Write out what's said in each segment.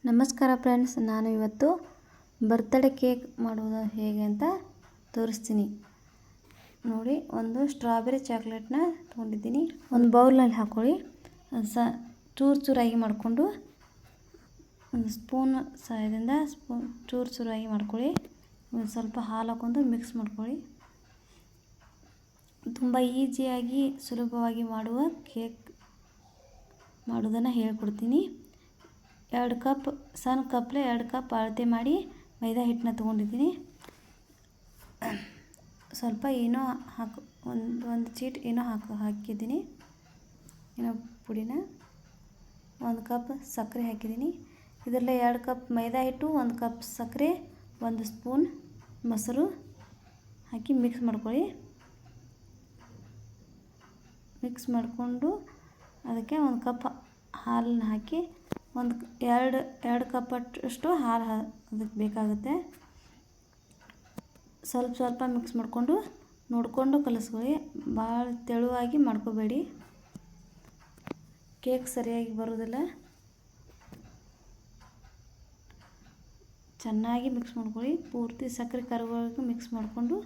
ನಮಸ್ಕಾರ ಫ್ರೆಂಡ್ಸ್, ನಾನು ಇವತ್ತು ಬರ್ತ್ಡೇ ಕೇಕ್ ಮಾಡೋದು ಹೇಗೆ ಅಂತ ತೋರಿಸ್ತೀನಿ. ನೋಡಿ, ಒಂದು ಸ್ಟ್ರಾಬೆರಿ ಚಾಕ್ಲೇಟ್ನ ತೊಗೊಂಡಿದ್ದೀನಿ. ಒಂದು ಬೌಲ್ನಲ್ಲಿ ಹಾಕ್ಕೊಳ್ಳಿ. ಚೂರು ಚೂರಾಗಿ ಮಾಡಿಕೊಂಡು ಒಂದು ಸ್ಪೂನ್ ಸಹಾಯದಿಂದ ಚೂರು ಚೂರಾಗಿ ಮಾಡ್ಕೊಳ್ಳಿ. ಒಂದು ಸ್ವಲ್ಪ ಹಾಲು ಹಾಕ್ಕೊಂಡು ಮಿಕ್ಸ್ ಮಾಡ್ಕೊಳ್ಳಿ. ತುಂಬ ಈಸಿಯಾಗಿ ಸುಲಭವಾಗಿ ಮಾಡುವ ಕೇಕ್ ಮಾಡೋದನ್ನು ಹೇಳ್ಕೊಡ್ತೀನಿ. 2 ಕಪ್ ಸಣ್ಣ ಕಪ್ಲೆ 2 ಕಪ್ ಅಳತೆ ಮಾಡಿ ಮೈದಾ ಹಿಟ್ಟನ್ನ ತೊಗೊಂಡಿದ್ದೀನಿ. ಸ್ವಲ್ಪ ಏನೋ ಒಂದು ಚೀಟ್ ಏನೋ ಹಾಕಿದ್ದೀನಿ. ಏನೋ ಪುಡಿನ 1 ಕಪ್ ಸಕ್ಕರೆ ಹಾಕಿದ್ದೀನಿ. ಇದರಲ್ಲೇ 2 ಕಪ್ ಮೈದಾ ಹಿಟ್ಟು, 1 ಕಪ್ ಸಕ್ಕರೆ, 1 ಸ್ಪೂನ್ ಮೊಸರು ಹಾಕಿ ಮಿಕ್ಸ್ ಮಾಡ್ಕೊಳ್ಳಿ. ಮಿಕ್ಸ್ ಮಾಡಿಕೊಂಡು ಅದಕ್ಕೆ 1 ಕಪ್ ಹಾಲನ್ನು ಹಾಕಿ ಎರಡು ಕಪ್ ಅಷ್ಟು ಹಾಲು ಅದಕ್ಕೆ ಬೇಕಾಗುತ್ತೆ. ಸ್ವಲ್ಪ ಮಿಕ್ಸ್ ಮಾಡಿಕೊಂಡು ನೋಡಿಕೊಂಡು ಕಲಿಸ್ಕೊಳ್ಳಿ. ಭಾಳ ತೆಳುವಾಗಿ ಮಾಡ್ಕೋಬೇಡಿ, ಕೇಕ್ ಸರಿಯಾಗಿ ಬರೋದಿಲ್ಲ. ಚೆನ್ನಾಗಿ ಮಿಕ್ಸ್ ಮಾಡ್ಕೊಳ್ಳಿ. ಪೂರ್ತಿ ಸಕ್ಕರೆ ಕರಗೋವರೆಗೂ ಮಿಕ್ಸ್ ಮಾಡಿಕೊಂಡು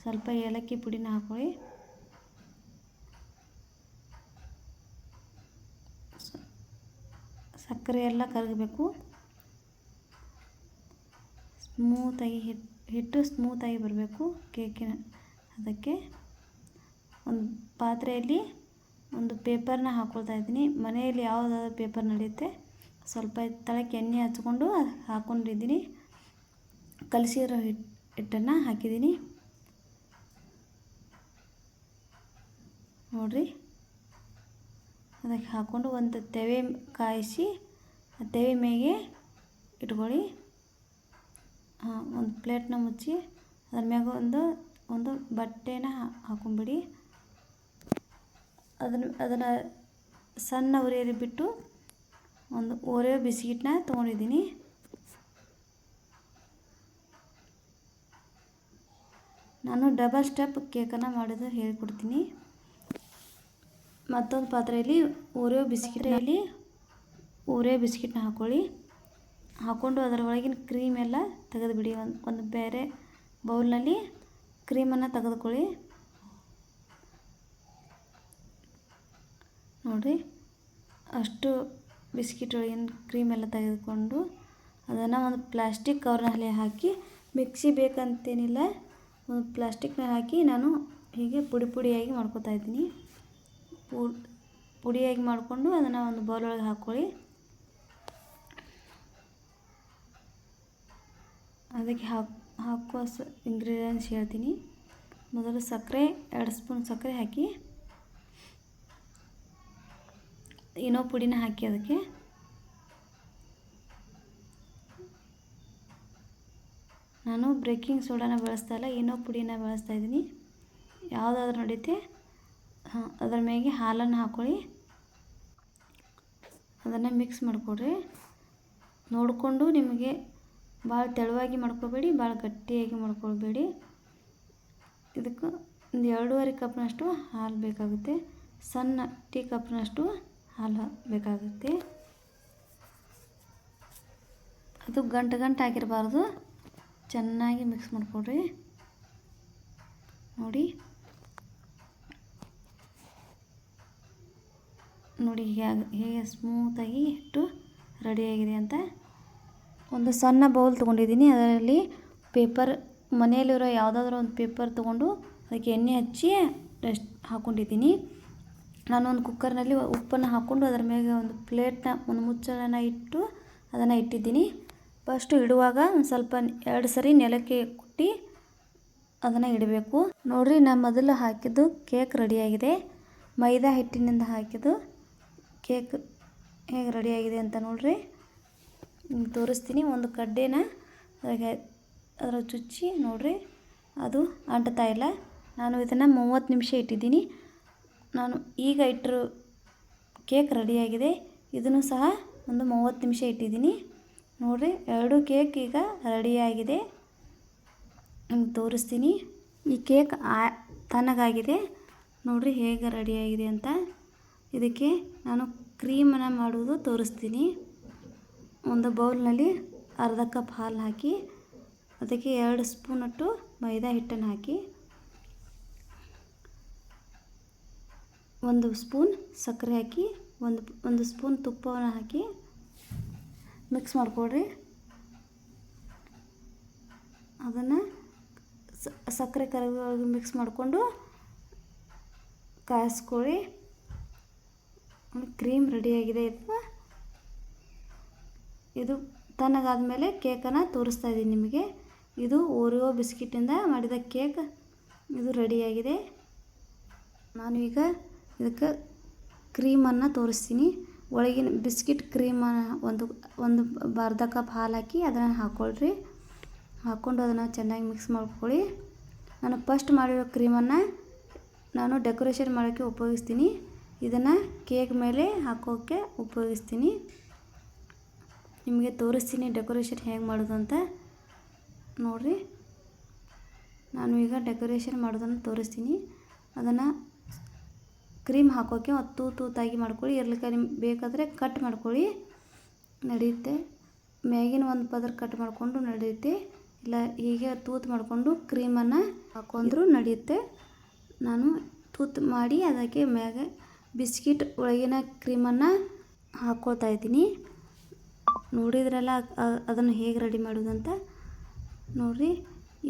ಸ್ವಲ್ಪ ಏಲಕ್ಕಿ ಪುಡಿನ ಹಾಕ್ಕೊಳ್ಳಿ. ಸಕ್ಕರೆ ಎಲ್ಲ ಕರಗಬೇಕು. ಸ್ಮೂತಾಗಿ ಹಿಟ್ಟು ಸ್ಮೂತಾಗಿ ಬರಬೇಕು ಕೇಕಿನ. ಅದಕ್ಕೆ ಒಂದು ಪಾತ್ರೆಯಲ್ಲಿ ಒಂದು ಪೇಪರ್ನ ಹಾಕ್ಕೊಳ್ತಾ ಇದ್ದೀನಿ. ಮನೆಯಲ್ಲಿ ಯಾವುದಾದ್ರೂ ಪೇಪರ್ ನಡೆಯುತ್ತೆ. ಸ್ವಲ್ಪ ತಳಕ್ಕೆ ಎಣ್ಣೆ ಹಚ್ಕೊಂಡು ಹಾಕ್ಕೊಂಡಿದ್ದೀನಿ. ಕಲಸಿರೋ ಹಿಟ್ಟನ್ನು ಹಾಕಿದ್ದೀನಿ. ನೋಡಿರಿ, ಅದಕ್ಕೆ ಹಾಕ್ಕೊಂಡು ಒಂದು ತೆವೆ ಕಾಯಿಸಿ ಆ ತೆವೆ ಮೇಗೆ ಇಟ್ಕೊಳ್ಳಿ. ಒಂದು ಪ್ಲೇಟ್ನ ಮುಚ್ಚಿ ಅದ್ರ ಮ್ಯಾಗ ಒಂದು ಬಟ್ಟೆನ ಹಾಕೊಂಬಿಡಿ. ಅದನ್ನು ಸಣ್ಣ ಉರಿಯಲ್ಲಿ ಬಿಟ್ಟು ಒಂದು ಓರಿಯೋ ಬಿಸ್ಕಿಟ್ನ ತೊಗೊಂಡಿದ್ದೀನಿ. ನಾನು ಡಬಲ್ ಸ್ಟೆಪ್ ಕೇಕನ್ನು ಮಾಡೋದು ಹೇಳ್ಕೊಡ್ತೀನಿ. ಮತ್ತೊಂದು ಪಾತ್ರೆಯಲ್ಲಿ ಓರಿಯೋ ಬಿಸ್ಕಿಟ್ನ ಹಾಕ್ಕೊಳ್ಳಿ. ಹಾಕ್ಕೊಂಡು ಅದರ ಒಳಗಿನ ಕ್ರೀಮ್ ಎಲ್ಲ ತೆಗೆದುಬಿಡಿ. ಒಂದು ಬೇರೆ ಬೌಲ್ನಲ್ಲಿ ಕ್ರೀಮನ್ನು ತೆಗೆದುಕೊಳ್ಳಿ. ನೋಡಿರಿ, ಅಷ್ಟು ಬಿಸ್ಕಿಟ್ ಒಳಗಿನ ಕ್ರೀಮ್ ಎಲ್ಲ ತೆಗೆದುಕೊಂಡು ಅದನ್ನು ಒಂದು ಪ್ಲಾಸ್ಟಿಕ್ ಕವರ್ನಲ್ಲಿ ಹಾಕಿ, ಮಿಕ್ಸಿ ಬೇಕಂತೇನಿಲ್ಲ, ಒಂದು ಪ್ಲಾಸ್ಟಿಕ್ನಲ್ಲಿ ಹಾಕಿ ನಾನು ಹೀಗೆ ಪುಡಿಯಾಗಿ ಮಾಡ್ಕೊತಾ ಇದ್ದೀನಿ. ಪುಡಿಯಾಗಿ ಮಾಡಿಕೊಂಡು ಅದನ್ನು ಒಂದು ಬೌಲ್ ಒಳಗೆ ಹಾಕ್ಕೊಳ್ಳಿ. ಅದಕ್ಕೆ ಹಾಕುವ ಇಂಗ್ರೀಡಿಯೆಂಟ್ಸ್ ಹೇಳ್ತೀನಿ. ಮೊದಲು ಸಕ್ಕರೆ 2 ಸ್ಪೂನ್ ಸಕ್ಕರೆ ಹಾಕಿ, ಏನೋ ಪುಡಿನ ಹಾಕಿ ಅದಕ್ಕೆ ನಾನು ಬೇಕಿಂಗ್ ಸೋಡಾನ ಬಳಸ್ತಾ ಇಲ್ಲ, ಏನೋ ಪುಡಿನ ಬಳಸ್ತಾ ಇದ್ದೀನಿ. ಯಾವುದಾದ್ರೂ ನಡೆಯುತ್ತೆ. ಅದರ ಮೇಲೆ ಹಾಲನ್ನು ಹಾಕ್ಕೊಳ್ಳಿ. ಅದನ್ನು ಮಿಕ್ಸ್ ಮಾಡಿಕೊಡ್ರಿ. ನೋಡಿಕೊಂಡು, ನಿಮಗೆ ಭಾಳ ತೆಳುವಾಗಿ ಮಾಡ್ಕೋಬೇಡಿ, ಭಾಳ ಗಟ್ಟಿಯಾಗಿ ಮಾಡ್ಕೊಳ್ಬೇಡಿ. ಇದಕ್ಕೆ ಒಂದು 2.5 ಕಪ್ನಷ್ಟು ಹಾಲು ಬೇಕಾಗುತ್ತೆ. ಸಣ್ಣ ಟೀ ಕಪ್ನಷ್ಟು ಹಾಲು ಬೇಕಾಗುತ್ತೆ. ಅದು ಗಂಟು ಆಗಿರಬಾರ್ದು. ಚೆನ್ನಾಗಿ ಮಿಕ್ಸ್ ಮಾಡಿಕೊಡ್ರಿ. ನೋಡಿ ಹೇಗೆ ಸ್ಮೂತಾಗಿ ಹಿಟ್ಟು ರೆಡಿಯಾಗಿದೆ ಅಂತ. ಒಂದು ಸಣ್ಣ ಬೌಲ್ ತೊಗೊಂಡಿದ್ದೀನಿ. ಅದರಲ್ಲಿ ಮನೆಯಲ್ಲಿರೋ ಯಾವುದಾದ್ರೂ ಒಂದು ಪೇಪರ್ ತೊಗೊಂಡು ಅದಕ್ಕೆ ಎಣ್ಣೆ ಹಚ್ಚಿ ಹಾಕ್ಕೊಂಡಿದ್ದೀನಿ. ನಾನು ಒಂದು ಕುಕ್ಕರ್ನಲ್ಲಿ ಉಪ್ಪನ್ನು ಹಾಕ್ಕೊಂಡು ಅದರ ಮೇಲೆ ಒಂದು ಪ್ಲೇಟ್ನ ಒಂದು ಮುಚ್ಚಳನ ಇಟ್ಟು ಅದನ್ನು ಇಟ್ಟಿದ್ದೀನಿ. ಫಸ್ಟು ಇಡುವಾಗ ಒಂದು ಸ್ವಲ್ಪ 2 ಸರಿ ನೆಲಕ್ಕೆ ಕುಟ್ಟಿ ಅದನ್ನು ಇಡಬೇಕು. ನೋಡಿರಿ, ನಾನು ಮೊದಲು ಹಾಕಿದ್ದು ಕೇಕ್ ರೆಡಿಯಾಗಿದೆ. ಮೈದಾ ಹಿಟ್ಟಿನಿಂದ ಹಾಕಿದ್ದು ಕೇಕ್ ಹೇಗೆ ರೆಡಿಯಾಗಿದೆ ಅಂತ ನೋಡಿರಿ. ತೋರಿಸ್ತೀನಿ. ಒಂದು ಕಡ್ಡೆನ ಅದರ ಚುಚ್ಚಿ ನೋಡಿರಿ, ಅದು ಅಂಟ್ತಾ ಇಲ್ಲ. ನಾನು ಇದನ್ನು 30 ನಿಮಿಷ ಇಟ್ಟಿದ್ದೀನಿ. ನಾನು ಈಗ ಇಟ್ಟರು ಕೇಕ್ ರೆಡಿಯಾಗಿದೆ. ಇದನ್ನು ಸಹ ಒಂದು 30 ನಿಮಿಷ ಇಟ್ಟಿದ್ದೀನಿ. ನೋಡಿರಿ, 2 ಕೇಕ್ ಈಗ ರೆಡಿಯಾಗಿದೆ. ನಿಮ್ಗೆ ತೋರಿಸ್ತೀನಿ. ಈ ಕೇಕ್ ತಣ್ಣಗಾಗಿದೆ. ನೋಡಿರಿ ಹೇಗೆ ರೆಡಿಯಾಗಿದೆ ಅಂತ. ಇದಕ್ಕೆ ನಾನು ಕ್ರೀಮನ್ನು ಮಾಡುವುದು ತೋರಿಸ್ತೀನಿ. ಒಂದು ಬೌಲ್ನಲ್ಲಿ ಅರ್ಧ ಕಪ್ ಹಾಲು ಹಾಕಿ ಅದಕ್ಕೆ 2 ಸ್ಪೂನಷ್ಟು ಮೈದಾ ಹಿಟ್ಟನ್ನು ಹಾಕಿ 1 ಸ್ಪೂನ್ ಸಕ್ಕರೆ ಹಾಕಿ ಒಂದು ಸ್ಪೂನ್ ತುಪ್ಪವನ್ನು ಹಾಕಿ ಮಿಕ್ಸ್ ಮಾಡಿಕೊಡ್ರಿ. ಅದನ್ನು ಸಕ್ಕರೆ ಕರಗಿ ಮಿಕ್ಸ್ ಮಾಡಿಕೊಂಡು ಕಾಯಿಸ್ಕೊಳ್ಳಿ. ಕ್ರೀಮ್ ರೆಡಿಯಾಗಿದೆ. ಇದು ತಣ್ಣಗಾದ ಮೇಲೆ ಕೇಕನ್ನು ತೋರಿಸ್ತಾ ಇದ್ದೀನಿ ನಿಮಗೆ. ಇದು ಓರಿಯೋ ಬಿಸ್ಕಿಟಿಂದ ಮಾಡಿದ ಕೇಕ್ ಇದು ರೆಡಿಯಾಗಿದೆ. ನಾನು ಈಗ ಇದಕ್ಕೆ ಕ್ರೀಮನ್ನು ತೋರಿಸ್ತೀನಿ. ಒಳಗಿನ ಬಿಸ್ಕಿಟ್ ಕ್ರೀಮನ್ನು ಒಂದು ಅರ್ಧ ಕಪ್ ಹಾಲು ಹಾಕಿ ಅದನ್ನು ಹಾಕ್ಕೊಳ್ರಿ. ಹಾಕ್ಕೊಂಡು ಅದನ್ನು ಚೆನ್ನಾಗಿ ಮಿಕ್ಸ್ ಮಾಡ್ಕೊಳ್ಳಿ. ನಾನು ಫಸ್ಟ್ ಮಾಡಿರೋ ಕ್ರೀಮನ್ನು ನಾನು ಡೆಕೋರೇಷನ್ ಮಾಡೋಕ್ಕೆ ಉಪಯೋಗಿಸ್ತೀನಿ. ಇದನ್ನು ಕೇಕ್ ಮೇಲೆ ಹಾಕೋಕ್ಕೆ ಉಪಯೋಗಿಸ್ತೀನಿ. ನಿಮಗೆ ತೋರಿಸ್ತೀನಿ ಡೆಕೋರೇಷನ್ ಹೇಗೆ ಮಾಡೋದು ಅಂತ ನೋಡಿರಿ. ನಾನು ಈಗ ಡೆಕೋರೇಷನ್ ಮಾಡೋದನ್ನು ತೋರಿಸ್ತೀನಿ. ಅದನ್ನು ಕ್ರೀಮ್ ಹಾಕೋಕ್ಕೆ ತೂತಾಗಿ ಮಾಡ್ಕೊಳ್ಳಿ. ಇರ್ಲಿಕ್ಕೆ ನಿಮ್ಗೆ ಬೇಕಾದರೆ ಕಟ್ ಮಾಡ್ಕೊಳ್ಳಿ, ನಡೆಯುತ್ತೆ. ಮ್ಯಾಗಿನ ಒಂದು ಪದರ ಕಟ್ ಮಾಡಿಕೊಂಡು ನಡೆಯುತ್ತೆ. ಇಲ್ಲ ಹೀಗೆ ತೂತು ಮಾಡಿಕೊಂಡು ಕ್ರೀಮನ್ನು ಹಾಕೊಂಡ್ರೂ ನಡೆಯುತ್ತೆ. ನಾನು ತೂತು ಮಾಡಿ ಅದಕ್ಕೆ ಮ್ಯಾಗೆ ಬಿಸ್ಕಿಟ್ ಒಳಗಿನ ಕ್ರೀಮನ್ನು ಹಾಕ್ಕೊಳ್ತಾ ಇದ್ದೀನಿ. ನೋಡಿದ್ರಲ್ಲ ಅದನ್ನು ಹೇಗೆ ರೆಡಿ ಮಾಡೋದು ಅಂತ ನೋಡಿರಿ.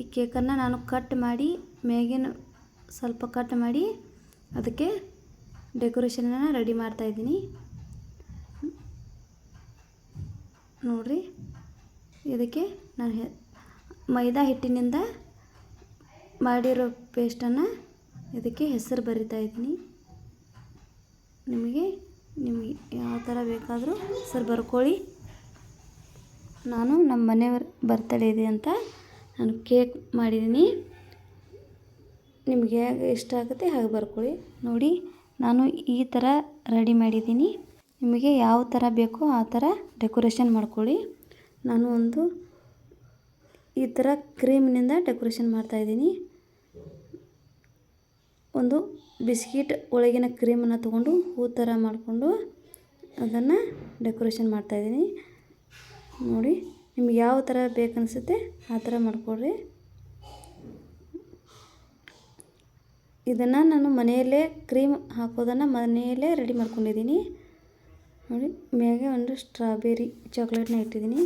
ಈ ಕೇಕನ್ನು ನಾನು ಕಟ್ ಮಾಡಿ ಮ್ಯಾಗಿನ ಸ್ವಲ್ಪ ಕಟ್ ಮಾಡಿ ಅದಕ್ಕೆ ಡೆಕೋರೇಷನನ್ನು ರೆಡಿ ಮಾಡ್ತಾಯಿದ್ದೀನಿ. ನೋಡಿರಿ, ಇದಕ್ಕೆ ನಾನು ಮೈದಾ ಹಿಟ್ಟಿನಿಂದ ಮಾಡಿರೋ ಪೇಸ್ಟನ್ನು ಇದಕ್ಕೆ ಹೆಸರು ಬರಿತಾ ಇದ್ದೀನಿ. ನಿಮಗೆ ಯಾವ ಥರ ಬೇಕಾದರೂ ಹೆಸರು ಬರ್ಕೊಳ್ಳಿ. ನಾನು ನಮ್ಮ ಮನೆಯವ್ರ ಬರ್ತಡೇ ಇದೆ ಅಂತ ನಾನು ಕೇಕ್ ಮಾಡಿದ್ದೀನಿ. ನಿಮಗೆ ಹೇಗೆ ಇಷ್ಟ ಆಗುತ್ತೆ ಹಾಗೆ ಬರ್ಕೊಳ್ಳಿ. ನೋಡಿ, ನಾನು ಈ ಥರ ರೆಡಿ ಮಾಡಿದ್ದೀನಿ. ನಿಮಗೆ ಯಾವ ಥರ ಬೇಕೋ ಆ ಥರ ಡೆಕೋರೇಷನ್ ಮಾಡ್ಕೊಳ್ಳಿ. ನಾನು ಈ ಥರ ಕ್ರೀಮ್ನಿಂದ ಡೆಕೋರೇಷನ್ ಮಾಡ್ತಾಯಿದ್ದೀನಿ. ಒಂದು ಬಿಸ್ಕಿಟ್ ಒಳಗಿನ ಕ್ರೀಮನ್ನು ತೊಗೊಂಡು ಹೂ ಥರ ಮಾಡಿಕೊಂಡು ಅದನ್ನು ಡೆಕೋರೇಷನ್ ಮಾಡ್ತಾಯಿದ್ದೀನಿ. ನೋಡಿ, ನಿಮ್ಗೆ ಯಾವ ಥರ ಬೇಕನ್ನಿಸುತ್ತೆ ಆ ಥರ ಮಾಡಿಕೊಡ್ರಿ. ಇದನ್ನು ನಾನು ಮನೆಯಲ್ಲೇ ಕ್ರೀಮ್ ಹಾಕೋದನ್ನು ಮನೆಯಲ್ಲೇ ರೆಡಿ ಮಾಡ್ಕೊಂಡಿದ್ದೀನಿ. ನೋಡಿ, ಮ್ಯಾಗೆ ಒಂದು ಸ್ಟ್ರಾಬೆರಿ ಚಾಕ್ಲೇಟ್ನ ಇಟ್ಟಿದ್ದೀನಿ.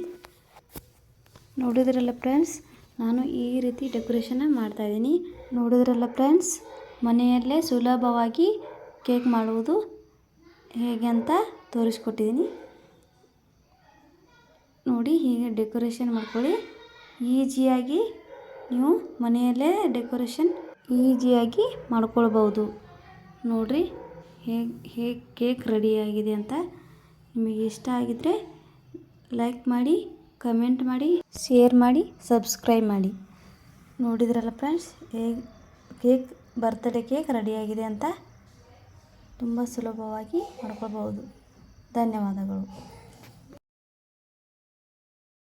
ನೋಡಿದ್ರಲ್ಲ ಫ್ರೆಂಡ್ಸ್, ನಾನು ಈ ರೀತಿ ಡೆಕೋರೇಷನ್ನ ಮಾಡ್ತಾಯಿದ್ದೀನಿ. ನೋಡಿದ್ರಲ್ಲ ಫ್ರೆಂಡ್ಸ್, ಮನೆಯಲ್ಲೇ ಸುಲಭವಾಗಿ ಕೇಕ್ ಮಾಡುವುದು ಹೇಗೆ ಅಂತ ತೋರಿಸ್ಕೊಟ್ಟಿದ್ದೀನಿ. ನೋಡಿ, ಹೀಗೆ ಡೆಕೋರೇಷನ್ ಮಾಡ್ಕೊಳ್ಳಿ. ಈಸಿಯಾಗಿ ನೀವು ಮನೆಯಲ್ಲೇ ಡೆಕೋರೇಷನ್ ಈಸಿಯಾಗಿ ಮಾಡ್ಕೊಳ್ಬೋದು. ನೋಡಿರಿ ಹೇಗೆ ಕೇಕ್ ರೆಡಿಯಾಗಿದೆ ಅಂತ. ನಿಮಗೆ ಇಷ್ಟ ಆಗಿದ್ದರೆ ಲೈಕ್ ಮಾಡಿ, ಕಮೆಂಟ್ ಮಾಡಿ, ಶೇರ್ ಮಾಡಿ, ಸಬ್ಸ್ಕ್ರೈಬ್ ಮಾಡಿ. ನೋಡಿದ್ರಲ್ಲ ಫ್ರೆಂಡ್ಸ್, ಹೇಗೆ ಬರ್ತ್ಡೇ ಕೇಕ್ ರೆಡಿಯಾಗಿದೆ ಅಂತ. ತುಂಬ ಸುಲಭವಾಗಿ ಮಾಡ್ಕೊಳ್ಬೋದು. ಧನ್ಯವಾದಗಳು.